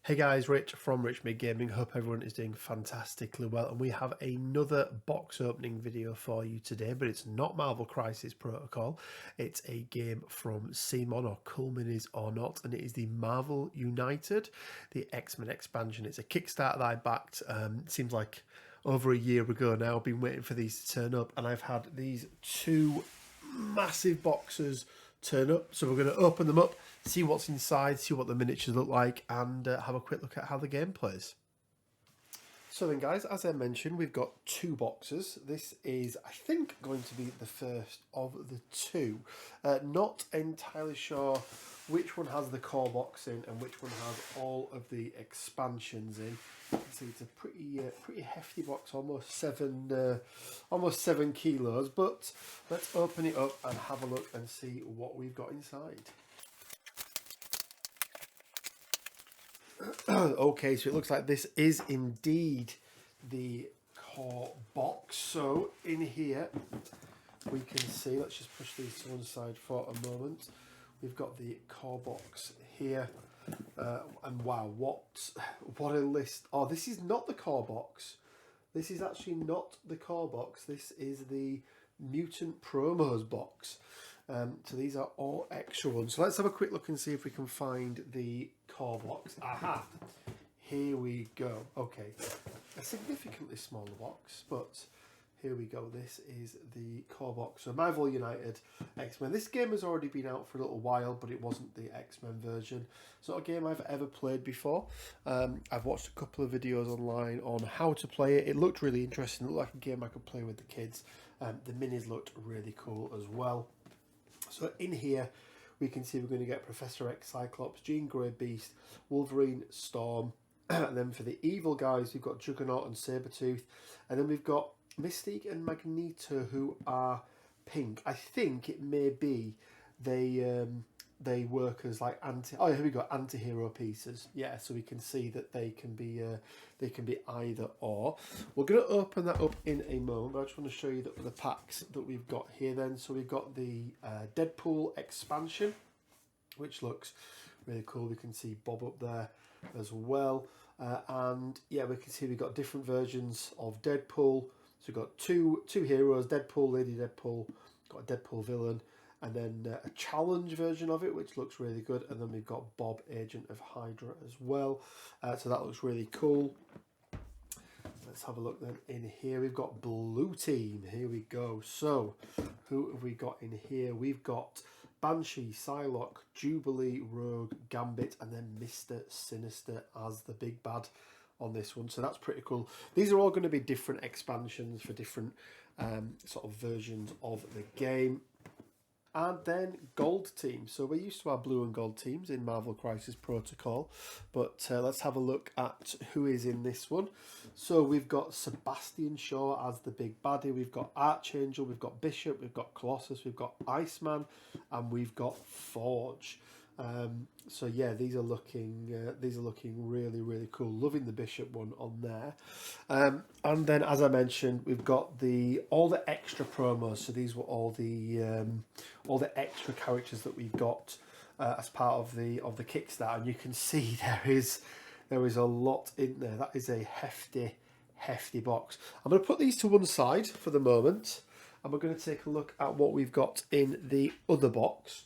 Hey guys, Rich from Rich Mid Gaming. Hope everyone is doing fantastically well, and we have another box opening video for you today, but it's not Marvel Crisis Protocol. It's a game from CMON, or Coolman is or not, and it is the Marvel United, the X-Men expansion. It's a Kickstarter that I backed. It seems like over a year ago now. I've been waiting for these to turn up, and I've had these two massive boxes turn up, so we're going to open them up, see what's inside, see what the miniatures look like, and have a quick look at how the game plays. So then guys, as I mentioned, we've got two boxes. This is, I think, going to be the first of the two. Not entirely sure which one has the core box in and which one has all of the expansions in. You can see it's a pretty hefty box, almost 7 kilos. But let's open it up and have a look and see what we've got inside. Okay, so it looks like this is indeed the core box. So in here we can see, let's just push these to one side for a moment. We've got the core box here, and wow, what a list. Oh, this is not the core box. This is actually not the core box. This is the mutant promos box. So these are all extra ones. So let's have a quick look and see if we can find the core box. Aha! Here we go. Okay, a significantly smaller box, but here we go. This is the core box. So Marvel United X-Men. This game has already been out for a little while, but it wasn't the X-Men version. It's not a game I've ever played before. I've watched a couple of videos online on how to play it. It looked really interesting. It looked like a game I could play with the kids. The minis looked really cool as well. So in here, we can see we're going to get Professor X, Cyclops, Jean Grey, Beast, Wolverine, Storm. And then for the evil guys, we've got Juggernaut and Sabretooth. And then we've got Mystique and Magneto, who are pink. I think it may be they work as like here we go, anti-hero pieces. Yeah, so we can see that they can be either or. We're going to open that up in a moment, but I just want to show you the packs that we've got here then. So we've got the Deadpool expansion, which looks really cool. We can see Bob up there as well. And yeah, we can see we've got different versions of Deadpool. So we've got two heroes, Deadpool, Lady Deadpool, got a Deadpool villain, and then a challenge version of it, which looks really good. And then we've got Bob, Agent of Hydra as well. So that looks really cool. Let's have a look then in here. We've got Blue Team. Here we go. So who have we got in here? We've got Banshee, Psylocke, Jubilee, Rogue, Gambit, and then Mr. Sinister as the big bad on this one. So that's pretty cool. These are all going to be different expansions for different sort of versions of the game. And then Gold Team. So we're used to our blue and gold teams in Marvel Crisis Protocol, but let's have a look at who is in this one. So we've got Sebastian Shaw as the big baddie. We've got Archangel. We've got Bishop. We've got Colossus. We've got Iceman, and we've got Forge. So yeah, these are looking really cool. Loving the Bishop one on there. And then, as I mentioned, we've got all the extra promos. So these were all the extra characters that we've got as part of the Kickstarter, and you can see there is a lot in there. That is a hefty box. I'm going to put these to one side for the moment, and we're going to take a look at what we've got in the other box.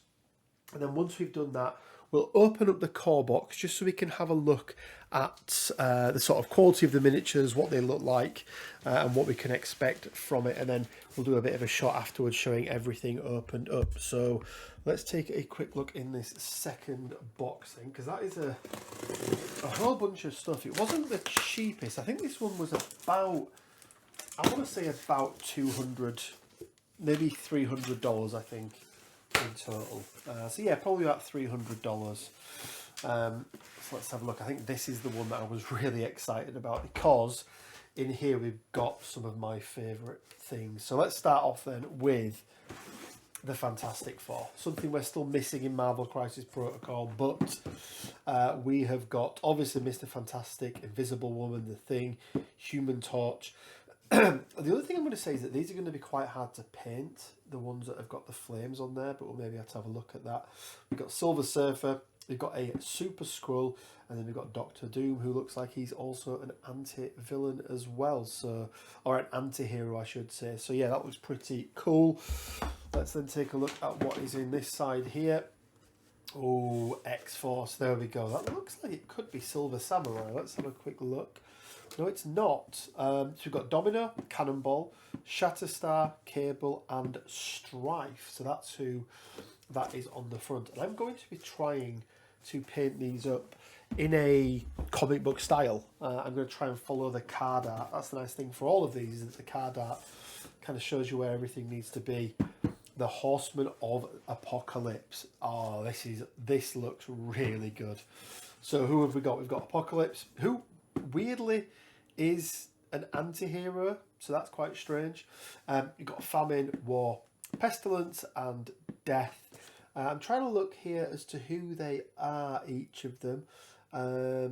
And then once we've done that, we'll open up the core box just so we can have a look at the sort of quality of the miniatures, what they look like, and what we can expect from it. And then we'll do a bit of a shot afterwards showing everything opened up. So let's take a quick look in this second box thing, because that is a whole bunch of stuff. It wasn't the cheapest. I think this one was about, I want to say about $200, maybe $300, I think, in total. So yeah, probably about $300. So let's have a look. I think this is the one that I was really excited about, because in here we've got some of my favourite things. So let's start off then with the Fantastic Four. Something we're still missing in Marvel Crisis Protocol, but we have got obviously Mr. Fantastic, Invisible Woman, The Thing, Human Torch. The other thing I'm going to say is that these are going to be quite hard to paint, the ones that have got the flames on there, but we'll maybe have to have a look at that. We've got Silver Surfer, We've got a Super Skrull, and then we've got Doctor Doom, who looks like he's also an anti-villain as well, so, or an anti-hero, I should say. So yeah, that looks pretty cool. Let's then take a look at what is in this side here. Oh, X-Force, there we go. That looks like it could be Silver Samurai. Let's have a quick look. No, it's not. So we've got Domino, Cannonball, Shatterstar, Cable, and Strife. So that's who that is on the front. And I'm going to be trying to paint these up in a comic book style. I'm going to try and follow the card art. That's the nice thing for all of these, is that the card art kind of shows you where everything needs to be. The Horseman of Apocalypse. Oh, this looks really good. So who have we got? We've got Apocalypse, who weirdly is an anti-hero, so that's quite strange. You've got Famine, War, Pestilence, and Death. I'm trying to look here as to who they are, each of them. I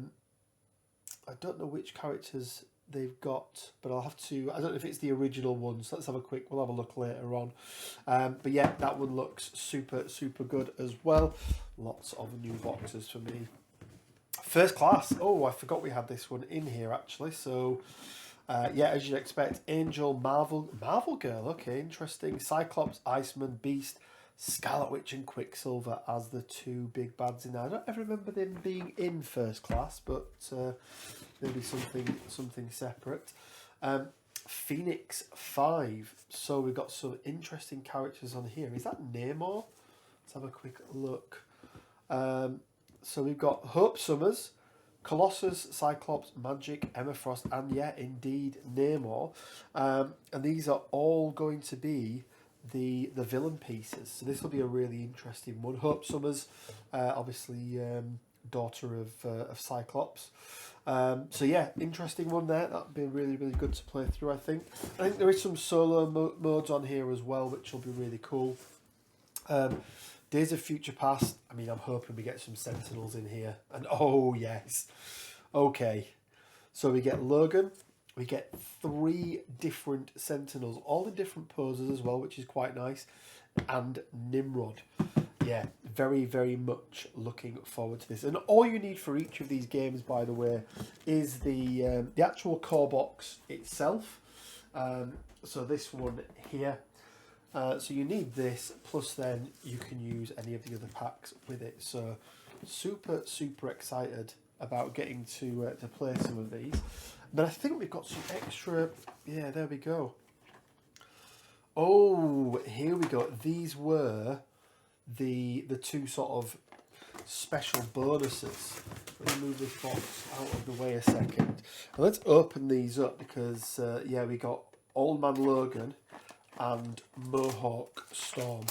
don't know which characters they've got, but I'll have to, I don't know if it's the original ones. Let's have we'll have a look later on. But yeah, that one looks super, super good as well. Lots of new boxes for me. First Class. Oh, I forgot we had this one in here actually. So yeah, as you'd expect, Angel, Marvel Girl. Okay, interesting. Cyclops, Iceman, Beast, Scarlet Witch, and Quicksilver as the two big bads in there. I don't ever remember them being in First Class, but maybe something separate. Phoenix 5. So we've got some interesting characters on here. Is that Namor? Let's have a quick look. So we've got Hope Summers, Colossus, Cyclops, Magic, Emma Frost, and yeah, indeed Namor. And these are all going to be the villain pieces. So this will be a really interesting one. Hope Summers, obviously daughter of Cyclops. So yeah, interesting one there. That'd be really, really good to play through, I think. I think there is some solo modes on here as well, which will be really cool. Days of Future Past. I mean, I'm hoping we get some Sentinels in here. And oh, yes. Okay. So we get Logan. We get 3 different Sentinels, all in different poses as well, which is quite nice. And Nimrod. Yeah, very, very much looking forward to this. And all you need for each of these games, by the way, is the actual core box itself. So this one here. So you need this, plus then you can use any of the other packs with it. So super, super excited about getting to play some of these. But I think we've got some extra... Yeah, there we go. Oh, here we go. These were the 2 sort of special bonuses. Let me move this box out of the way a second. And let's open these up because, yeah, we got Old Man Logan and Mohawk Storm.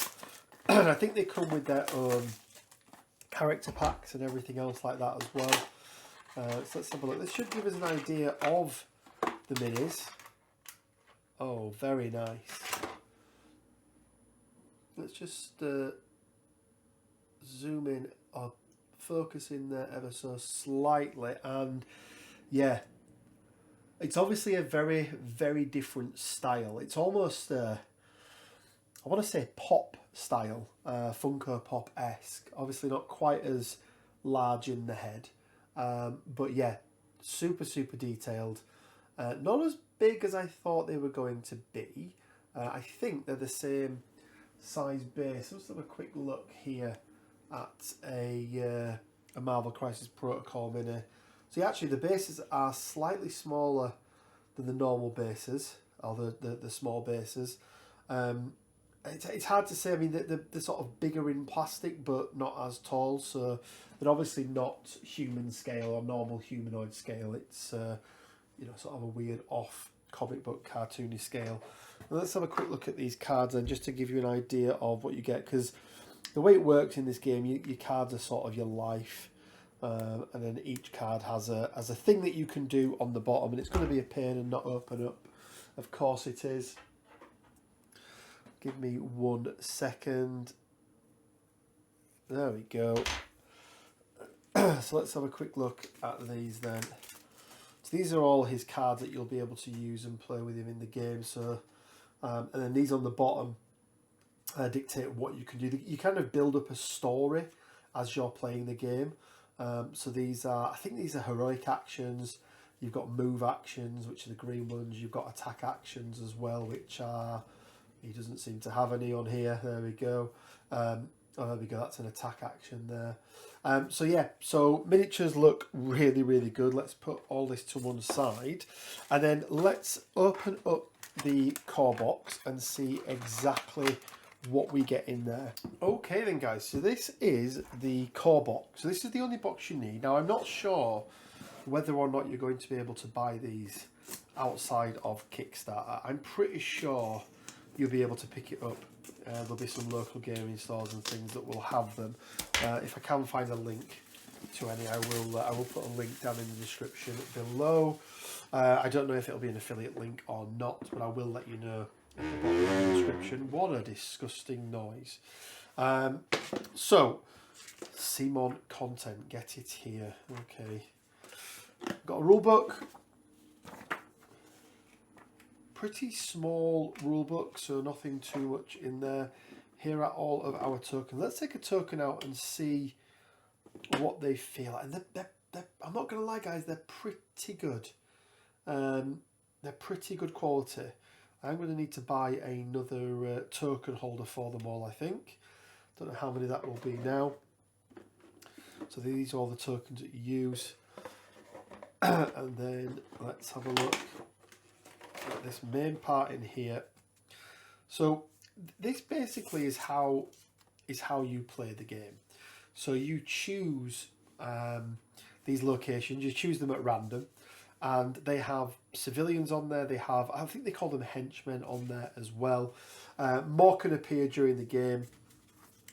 And I think they come with their own character packs and everything else like that as well. So let's have a look. This should give us an idea of the minis. Oh, very nice. Let's just zoom in or focus in there ever so slightly. And yeah, it's obviously a very, very different style. It's almost, I want to say pop style, Funko Pop-esque. Obviously not quite as large in the head. But yeah, super, super detailed. Not as big as I thought they were going to be. I think they're the same size base. Let's have a quick look here at a Marvel Crisis Protocol mini. So actually the bases are slightly smaller than the normal bases, or the small bases. It's hard to say. I mean, they're sort of bigger in plastic, but not as tall. So they're obviously not human scale or normal humanoid scale. It's you know, sort of a weird off comic book cartoony scale. And let's have a quick look at these cards then, just to give you an idea of what you get. Because the way it works in this game, your cards are sort of your life, and then each card has a thing that you can do on the bottom, and it's going to be a pain and not open up. Of course it is. Give me 1 second. There we go. So let's have a quick look at these then. So these are all his cards that you'll be able to use and play with him in the game. So, and then these on the bottom dictate what you can do. You kind of build up a story as you're playing the game. So these are, I think these are heroic actions. You've got move actions, which are the green ones. You've got attack actions as well, which are, he doesn't seem to have any on here. There we go. Oh, there we go. That's an attack action there. So yeah, so miniatures look really, really good. Let's put all this to one side. And then let's open up the core box and see exactly what we get in there. Okay then guys, so this is the core box. So this is the only box you need. Now I'm not sure whether or not you're going to be able to buy these outside of Kickstarter. I'm pretty sure you'll be able to pick it up. There'll be some local gaming stores and things that will have them. If I can find a link to any, I will put a link down in the description below. I don't know if it'll be an affiliate link or not, but I will let you know at the bottom of the description. What a disgusting noise. So, CMON content, get it here. Okay. Got a rule book. Pretty small rule book, so nothing too much in there. Here are all of our tokens. Let's take a token out and see what they feel like. And they're, I'm not going to lie, guys, they're pretty good. They're pretty good quality. I'm going to need to buy another token holder for them all, I think. Don't know how many that will be now. So these are all the tokens that you use. And then let's have a look at this main part in here. So this basically is how you play the game. So you choose these locations, you choose them at random, and they have civilians on there. They have, I think they call them henchmen on there as well. More can appear during the game,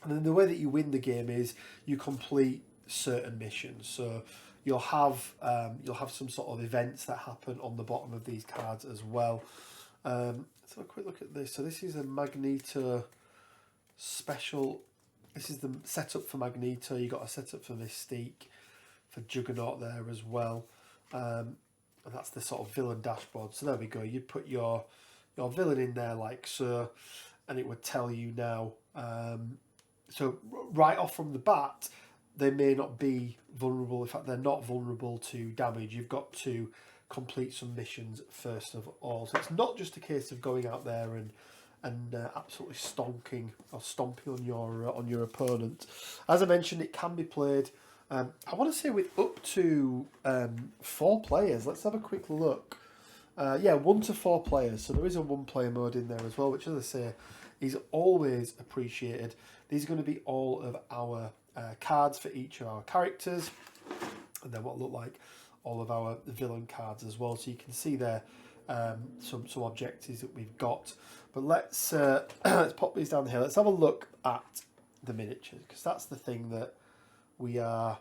and then the way that you win the game is you complete certain missions. So you'll have some sort of events that happen on the bottom of these cards as well. Let's have a quick look at this. So this is a Magneto special. This is the setup for Magneto. You got a setup for Mystique, for Juggernaut there as well. And that's the sort of villain dashboard. So there we go. You put your villain in there like so, and it would tell you now. So right off from the bat, they may not be vulnerable. In fact, they're not vulnerable to damage. You've got to complete some missions first of all. So it's not just a case of going out there and absolutely stomping on your opponent. As I mentioned, it can be played. I want to say with up to 4 players. Let's have a quick look. Yeah, 1 to 4 players. So there is a 1-player mode in there as well, which, as I say, is always appreciated. These are going to be all of our cards for each of our characters, and then what look like all of our villain cards as well. So you can see there some objectives that we've got. But let's let's pop these down here. Let's have a look at the miniatures, because that's the thing that we are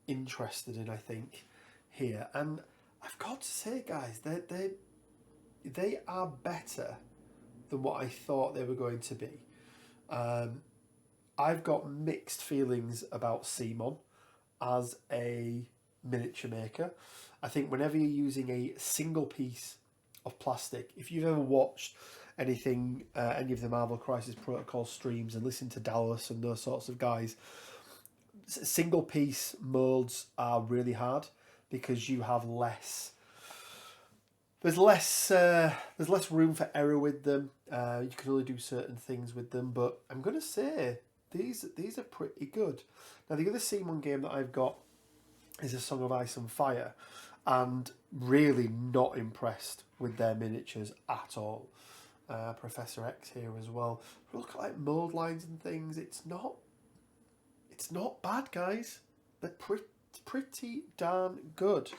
interested in, I think, here. And I've got to say, guys, they are better than what I thought they were going to be. I've got mixed feelings about CMON as a miniature maker. I think whenever you're using a single piece of plastic, if you've ever watched anything, any of the Marvel Crisis Protocol streams and listened to Dallas and those sorts of guys, single piece molds are really hard because you have less. There's less room for error with them. You can only do certain things with them, but I'm going to say these are pretty good. Now the other CMON game that I've got is A Song of Ice and Fire, and really not impressed with their miniatures at all. Professor X here as well. Look at like mold lines and things. It's not bad, guys. They're pretty darn good.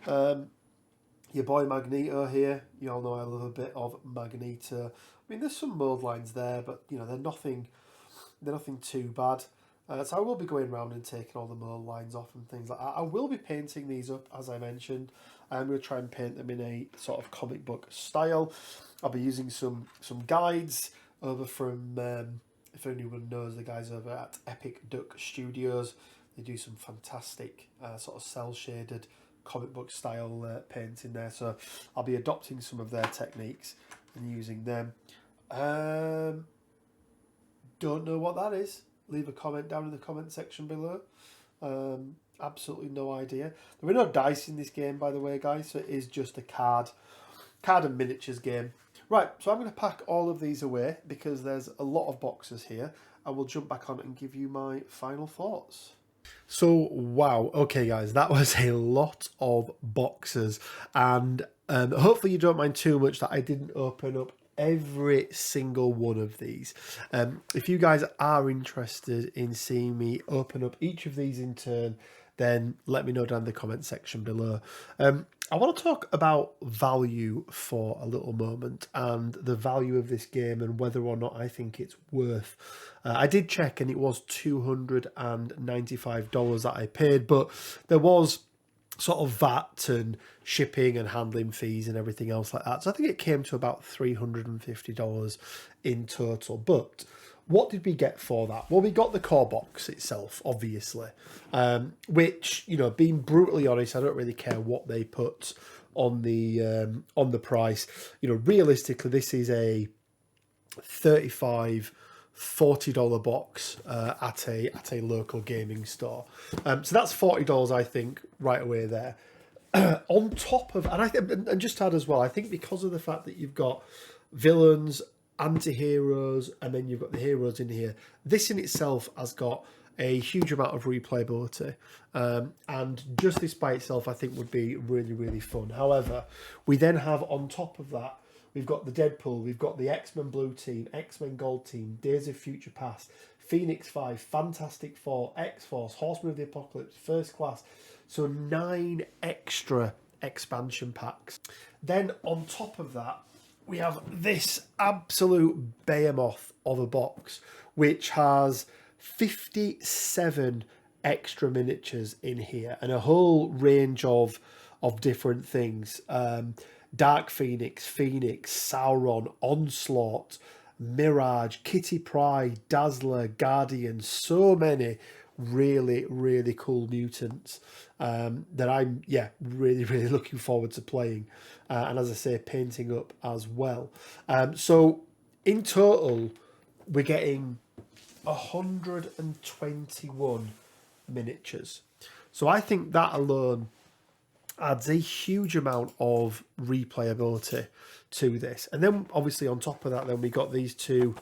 Your boy Magneto here. You all know I love a bit of Magneto. I mean, there's some mold lines there, but you know they're nothing too bad. So I will be going around and taking all the mold lines off and things like that. I will be painting these up, as I mentioned. I'm going to try and paint them in a sort of comic book style. I'll be using some guides over from, if anyone knows, the guys over at Epic Duck Studios. They do some fantastic sort of cel-shaded comic book style painting there. So I'll be adopting some of their techniques and using them. Don't know what that is. leave a comment down in the comment section below. Absolutely no idea. There are no dice in this game, by the way, guys, so it is just a card and miniatures game. Right, so I'm going to pack all of these away because there's a lot of boxes here, and we'll jump back on and give you my final thoughts. So, wow, okay guys, that was a lot of boxes, and hopefully you don't mind too much that I didn't open up every single one of these. If you guys are interested in seeing me open up each of these in turn, then let me know down in the comment section below. I want to talk about value for a little moment and the value of this game and whether or not I think it's worth. I did check and it was $295 that I paid, but there was sort of VAT and shipping and handling fees and everything else like that. So I think it came to about $350 in total. But what did we get for that? Well, we got the core box itself, obviously, which, you know, being brutally honest, I don't really care what they put on the price. You know, realistically, this is a $40 box at a local gaming store. So that's $40, I think, right away there. On top of, and just to add as well, I think because of the fact that you've got villains, anti-heroes, and then you've got the heroes in here, this in itself has got a huge amount of replayability, and just this by itself I think would be really, really fun. However, we then have on top of that, we've got the Deadpool, we've got the X-Men Blue Team, X-Men Gold Team, Days of Future Past, Phoenix 5, Fantastic Four, X-Force, Horsemen of the Apocalypse, First Class. So 9 extra expansion packs. Then on top of that, we have this absolute behemoth of a box, which has 57 extra miniatures in here and a whole range of different things. Dark Phoenix, Sauron, Onslaught, Mirage, Kitty Pryde, Dazzler, Guardian, so many really, really cool mutants that I'm, really, really looking forward to playing. And as I say, painting up as well. So in total, we're getting 121 miniatures. So I think that alone adds a huge amount of replayability to this. And then obviously on top of that, then we got these two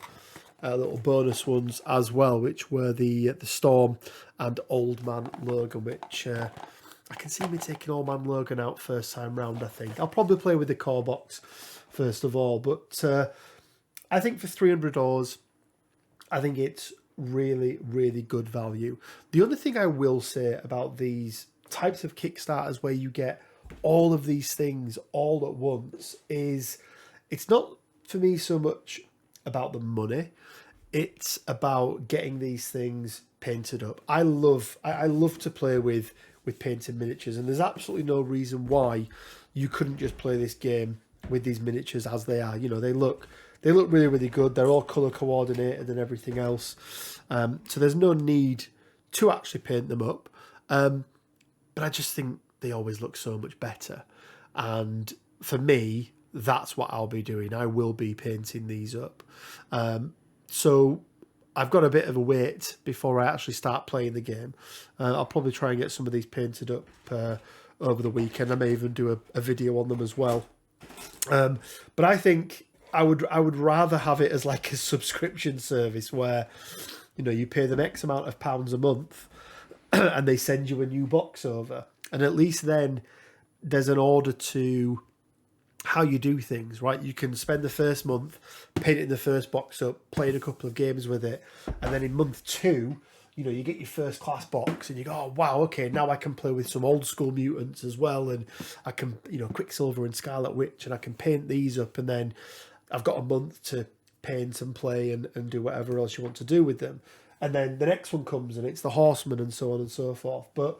little bonus ones as well, which were the Storm and Old Man Logan, which I can see me taking Old Man Logan out first time round, I think. I'll probably play with the core box first of all, but I think for $300, I think it's really, really good value. The other thing I will say about these types of Kickstarters where you get all of these things all at once is it's not for me so much about the money, it's about getting these things painted up. I love to play with painted miniatures, and there's absolutely no reason why you couldn't just play this game with these miniatures as they are. You know, they look really, really good. They're all color coordinated and everything else, so there's no need to actually paint them up, but I just think they always look so much better, and for me that's what I'll be doing. I will be painting these up. So I've got a bit of a wait before I actually start playing the game. I'll probably try and get some of these painted up over the weekend. I may even do a video on them as well. But I think I would rather have it as like a subscription service where, you know, you pay them X amount of pounds a month and they send you a new box over. And at least then there's an order to how you do things, right? You can spend the first month painting the first box up, playing a couple of games with it, and then in month 2, you know, you get your first class box and you go, oh wow, okay, now I can play with some old school mutants as well, and I can, you know, Quicksilver and Scarlet Witch, and I can paint these up, and then I've got a month to paint and play and do whatever else you want to do with them. And then the next one comes and it's the Horseman and so on and so forth. But,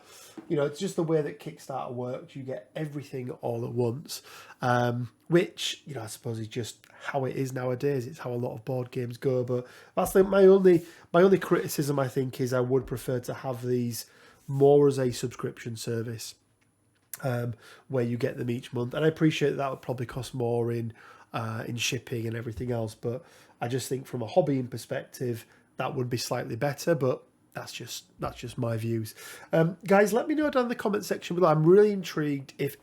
you know, it's just the way that Kickstarter works. You get everything all at once, which, you know, I suppose is just how it is nowadays. It's how a lot of board games go. But that's my only criticism, I think, is I would prefer to have these more as a subscription service, where you get them each month. And I appreciate that would probably cost more in shipping and everything else. But I just think from a hobbying perspective, that would be slightly better, but that's just my views. Guys, let me know down in the comment section below. I'm really intrigued if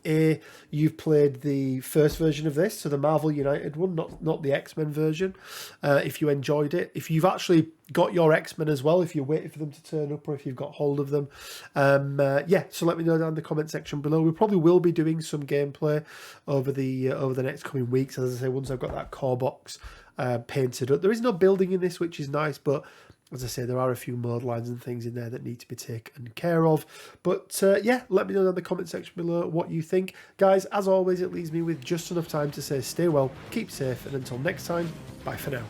you've played the first version of this, so the Marvel United one, not the X-Men version. If you enjoyed it, if you've actually got your X-Men as well, if you're waiting for them to turn up, or if you've got hold of them, yeah. So let me know down in the comment section below. We probably will be doing some gameplay over the next coming weeks, as I say, once I've got that core box painted up. There is no building in this, which is nice, but as I say, there are a few mode lines and things in there that need to be taken care of. But yeah, let me know in the comment section below what you think. Guys, as always, it leaves me with just enough time to say stay well, keep safe, and until next time, bye for now.